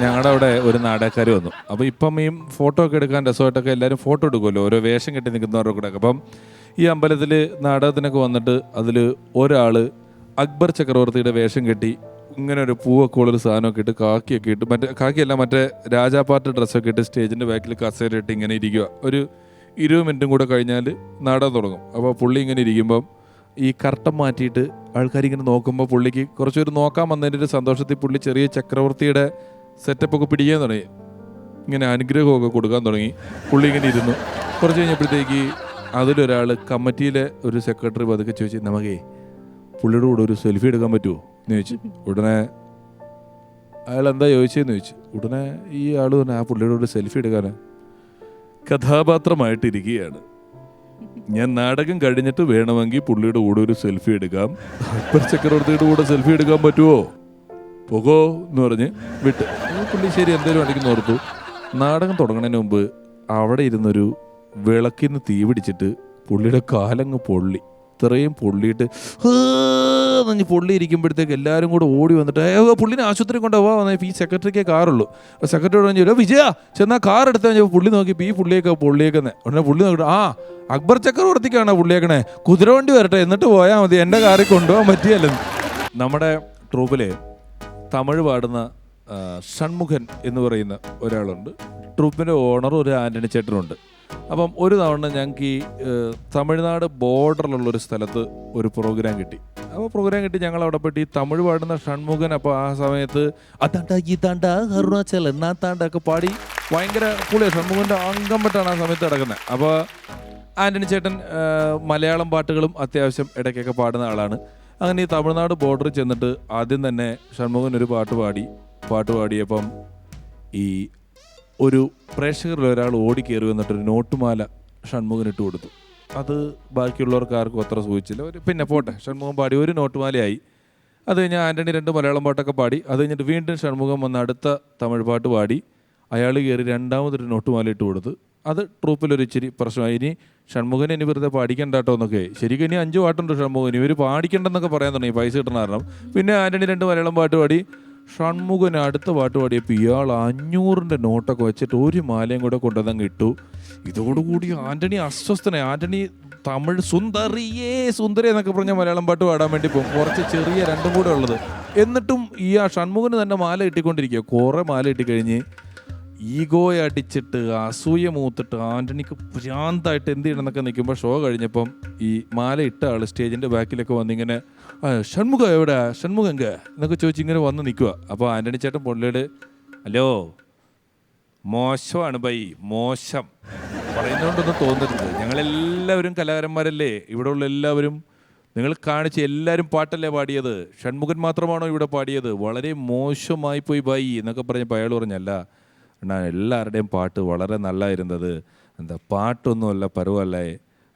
ഞങ്ങളുടെ അവിടെ ഒരു നാടകക്കാർ വന്നു. അപ്പോൾ ഇപ്പം ഈ ഫോട്ടോ ഒക്കെ എടുക്കാൻ രസമായിട്ടൊക്കെ എല്ലാവരും ഫോട്ടോ എടുക്കുമല്ലോ, ഓരോ വേഷം കെട്ടി നിൽക്കുന്നവരുടെ കൂടെ. അപ്പം ഈ അമ്പലത്തിൽ നാടകത്തിനൊക്കെ വന്നിട്ട് അതിൽ ഒരാൾ അക്ബർ ചക്രവർത്തിയുടെ വേഷം കെട്ടി ഇങ്ങനെ ഒരു പൂവൊക്കെ ഉള്ളൊരു സാധനമൊക്കെ ഇട്ട് കാക്കിയൊക്കെ ഇട്ട്, മറ്റേ രാജാപാർട്ടി ഡ്രസ്സൊക്കെ ഇട്ട് സ്റ്റേജിൻ്റെ ബാക്കിൽ കസേരയിട്ട് ഇങ്ങനെ ഇരിക്കുക. ഒരു 20 മിനിറ്റും കൂടെ കഴിഞ്ഞാൽ നാടകം തുടങ്ങും. അപ്പോൾ പുള്ളി ഇങ്ങനെ ഇരിക്കുമ്പം ഈ കർട്ടൻ മാറ്റിയിട്ട് ആൾക്കാരിങ്ങനെ നോക്കുമ്പോൾ പുള്ളിക്ക് കുറച്ചൊരു നോക്കാൻ വന്നതിൻ്റെ ഒരു സന്തോഷത്തിൽ പുള്ളി ചെറിയ ചക്രവർത്തിയുടെ സെറ്റപ്പൊക്കെ പിടിക്കാൻ തുടങ്ങി, ഇങ്ങനെ അനുഗ്രഹമൊക്കെ കൊടുക്കാൻ തുടങ്ങി. പുള്ളി ഇങ്ങനെ ഇരുന്നു. കുറച്ച് കഴിഞ്ഞപ്പോഴത്തേക്ക് അതിലൊരാൾ കമ്മിറ്റിയിലെ ഒരു സെക്രട്ടറി പതുക്കെ ചോദിച്ചു, നമുക്കേ പുള്ളിയുടെ കൂടെ ഒരു സെൽഫി എടുക്കാൻ പറ്റുമോ എന്ന് ചോദിച്ചു. ഉടനെ അയാൾ എന്താ ചോദിച്ചതെന്ന് ചോദിച്ചു. ഉടനെ ഈ ആൾ തന്നെ ആ പുള്ളിയുടെ കൂടെ സെൽഫി എടുക്കാനാ കഥാപാത്രമായിട്ടിരിക്കുകയാണ്, ഞാൻ നാടകം കഴിഞ്ഞിട്ട് വേണമെങ്കിൽ പുള്ളിയുടെ കൂടെ ഒരു സെൽഫി എടുക്കാം, അക്ബർ ചക്രവർത്തിയുടെ കൂടെ സെൽഫി എടുക്കാൻ പറ്റുമോ, പോകോ എന്ന് പറഞ്ഞ് വിട്ട്. പുള്ളി ശരി എന്തേലും അടിക്കുന്ന ഓർത്തു. നാടകം തുടങ്ങുന്നതിന് മുമ്പ് അവിടെ ഇരുന്നൊരു വിളക്കിന് തീ പിടിച്ചിട്ട് പുള്ളിയുടെ കാലങ്ങ് പൊള്ളി. ഇത്രയും പൊള്ളിയിട്ട് പൊള്ളി ഇരിക്കുമ്പോഴത്തേക്ക് എല്ലാവരും കൂടെ ഓടി വന്നിട്ട് പുള്ളിനെ ആശുപത്രി കൊണ്ടുപോവാ വന്നാൽ ഈ സെക്രട്ടറിക്കേ കാറുള്ളൂ. സെക്രട്ടറിയോട് പറഞ്ഞു, വിജയ ചെന്നാൽ കാർ എടുത്താൽ കഴിഞ്ഞാൽ പുള്ളി നോക്കിയപ്പോൾ ഈ പൊള്ളിയേക്കുന്നേ. ഉടനെ പുള്ളി നോക്കിയിട്ട്, ആ അക്ബർ ചക്രവർത്തിക്കാണോ പുള്ളിയേക്കണേ, കുതിരവണ്ടി വരട്ടെ എന്നിട്ട് പോയാൽ മതി, എൻ്റെ കാറിൽ കൊണ്ടുപോകാൻ പറ്റിയല്ലെന്ന്. നമ്മുടെ ട്രൂപ്പിലെ തമിഴ് പാടുന്ന ഷൺമുഖൻ എന്ന് പറയുന്ന ഒരാളുണ്ട്. ട്രൂപ്പിൻ്റെ ഓണർ ഒരു ആൻ്റണി ചേട്ടനുണ്ട്. അപ്പം ഒരു തവണ ഞങ്ങൾക്ക് ഈ തമിഴ്നാട് ബോർഡറിലുള്ളൊരു സ്ഥലത്ത് ഒരു പ്രോഗ്രാം കിട്ടി. അപ്പോൾ പ്രോഗ്രാം കിട്ടി ഞങ്ങൾ അവിടെ പോയിട്ട് ഈ തമിഴ് പാടുന്ന ഷൺമുഖൻ അപ്പോൾ ആ സമയത്ത് അതാണ്ട ഈ താണ്ട അരുണാചൽ എന്നാത്താണ്ട ഒക്കെ പാടി ഭയങ്കര പുള്ളിയാണ്. ഷൺമുഖൻ്റെ അംഗം പെട്ടാണ് ആ സമയത്ത് കിടക്കുന്നത്. അപ്പോൾ ആൻ്റണി ചേട്ടൻ മലയാളം പാട്ടുകളും അത്യാവശ്യം ഇടയ്ക്കൊക്കെ പാടുന്ന ആളാണ്. അങ്ങനെ ഈ തമിഴ്നാട് ബോർഡറിൽ ചെന്നിട്ട് ആദ്യം തന്നെ ഷൺമുഖൻ ഒരു പാട്ട് പാടിയപ്പം ഈ ഒരു പ്രേക്ഷകരിൽ ഒരാൾ ഓടിക്കയറി വന്നിട്ടൊരു നോട്ടുമാല ഷൺമുഖൻ ഇട്ട് കൊടുത്തു. അത് ബാക്കിയുള്ളവർക്ക് ആർക്കും അത്ര സൂചിച്ചില്ല. പിന്നെ പോട്ടെ, ഷൺമുഖം പാടി ഒരു നോട്ടുമാലയായി. അത് കഴിഞ്ഞാൽ ആൻ്റണി 2 മലയാളം പാട്ടൊക്കെ പാടി. അത് കഴിഞ്ഞിട്ട് വീണ്ടും ഷൺമുഖം വന്ന് അടുത്ത തമിഴ് പാട്ട് പാടി. അയാൾ കയറി രണ്ടാമതൊരു നോട്ടുമാല ഇട്ട് കൊടുത്ത്. അത് ട്രൂപ്പിലൊരു ഇച്ചിരി പ്രശ്നമായി. ഇനി ഷൺമുഖൻ ഇനി വെറുതെ പാടിക്കണ്ട കേട്ടോ എന്നൊക്കെ. ശരിക്കും ഇനി 5 പാട്ടുണ്ട് ഷൺമുഖൻ, ഇവർ പാടിക്കണ്ടെന്നൊക്കെ പറയാൻ തുടങ്ങി പൈസ കിട്ടണ കാരണം. പിന്നെ ആൻ്റണി 2 മലയാളം പാട്ട് പാടി. ഷൺമുഖൻ അടുത്ത പാട്ട് പാടിയപ്പോൾ ഇയാൾ 500-ൻ്റെ നോട്ടൊക്കെ വെച്ചിട്ട് ഒരു മാലയും കൂടെ കൊണ്ടുവന്നങ്ങ് ഇട്ടു. ഇതോടുകൂടി ആൻ്റണി അസ്വസ്ഥനായി. ആൻ്റണി തമിഴ് സുന്ദരി എന്നൊക്കെ പറഞ്ഞാൽ മലയാളം പാട്ട് പാടാൻ വേണ്ടി പോകും, കുറച്ച് ചെറിയ 2 കൂടെ ഉള്ളത്. എന്നിട്ടും ഈ ഷൺമുഖന് തന്നെ മാല ഇട്ടിക്കൊണ്ടിരിക്കുക. കുറേ മാല ഇട്ടിക്കഴിഞ്ഞ് ഈഗോയെ അടിച്ചിട്ട് അസൂയ മൂത്തിട്ട് ആൻ്റണിക്ക് ഭ്രാന്തായിട്ട് എന്ത് ചെയ്യണമെന്നൊക്കെ നിൽക്കുമ്പോൾ ഷോ കഴിഞ്ഞപ്പം ഈ മാല ഇട്ട ആൾ സ്റ്റേജിൻ്റെ ബാക്കിലൊക്കെ വന്നിങ്ങനെ, ഷൺമുഖം എവിടെ, ഷൺമുഖം എങ്ക എന്നൊക്കെ ചോദിച്ച് ഇങ്ങനെ വന്ന് നിൽക്കുക. അപ്പോൾ ആൻ്റണി ചേട്ടൻ പുള്ളിയോട്, ഹലോ മോശമാണ് ബൈ, മോശം പറയുന്നതുകൊണ്ടൊന്നും തോന്നരുത്, ഞങ്ങളെല്ലാവരും കലാകാരന്മാരല്ലേ, ഇവിടെ ഉള്ള എല്ലാവരും നിങ്ങൾ കാണിച്ച് എല്ലാവരും പാട്ടല്ലേ പാടിയത്, ഷൺമുഖൻ മാത്രമാണോ ഇവിടെ പാടിയത്, വളരെ മോശമായി പോയി ബൈ എന്നൊക്കെ പറഞ്ഞപ്പോൾ അയാൾ പറഞ്ഞല്ല, എന്നാ എല്ലാവരുടെയും പാട്ട് വളരെ നല്ലായിരുന്നത്, എന്താ പാട്ടൊന്നുമല്ല പരുവല്ലേ,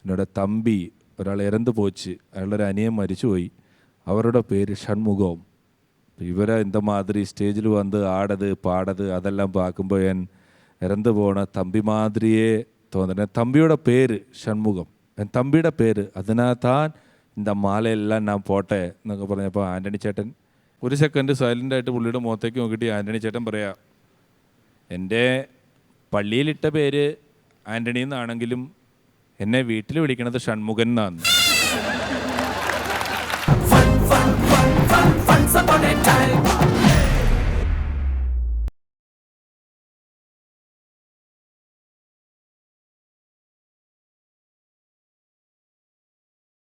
എന്നോട് തമ്പി ഒരാൾ ഇറந்து പോച്ച്, അയാളുടെ ഒരു അനിയൻ മരിച്ചുപോയി, അവരുടെ പേര് ഷൺമുഖം, ഇവരെ இந்த மாதிரி സ്റ്റേജിൽ വന്ന് ആടത് പാടത് അതെല്ലാം பார்க்குമ്പോൾ എൻ ഇറந்து പോണ തമ്പി മാതിരിയേ തോന്നുന്നത്. തമ്പിയുടെ പേര് ഷൺമുഖം, എൻ തമ്പിയുടെ പേര്, അതിനാൽ താൻ இந்த മാലയെല്ലാം ഞാൻ പോട്ടെ എന്നൊക്കെ പറഞ്ഞപ്പോൾ ആൻ്റണി ചേട്ടൻ ഒരു സെക്കൻഡ് സൈലൻ്റായിട്ട് പുള്ളിയുടെ മുഖത്തേക്ക് നോക്കിയിട്ട് ആൻ്റണി ചേട്ടൻ പറയാ, എൻ്റെ പള്ളിയിലിട്ട പേര് ആൻ്റണി എന്നാണെങ്കിലും എന്നെ വീട്ടിൽ വിളിക്കണത് ഷൺമുഖൻ എന്നാണ്. Once upon a time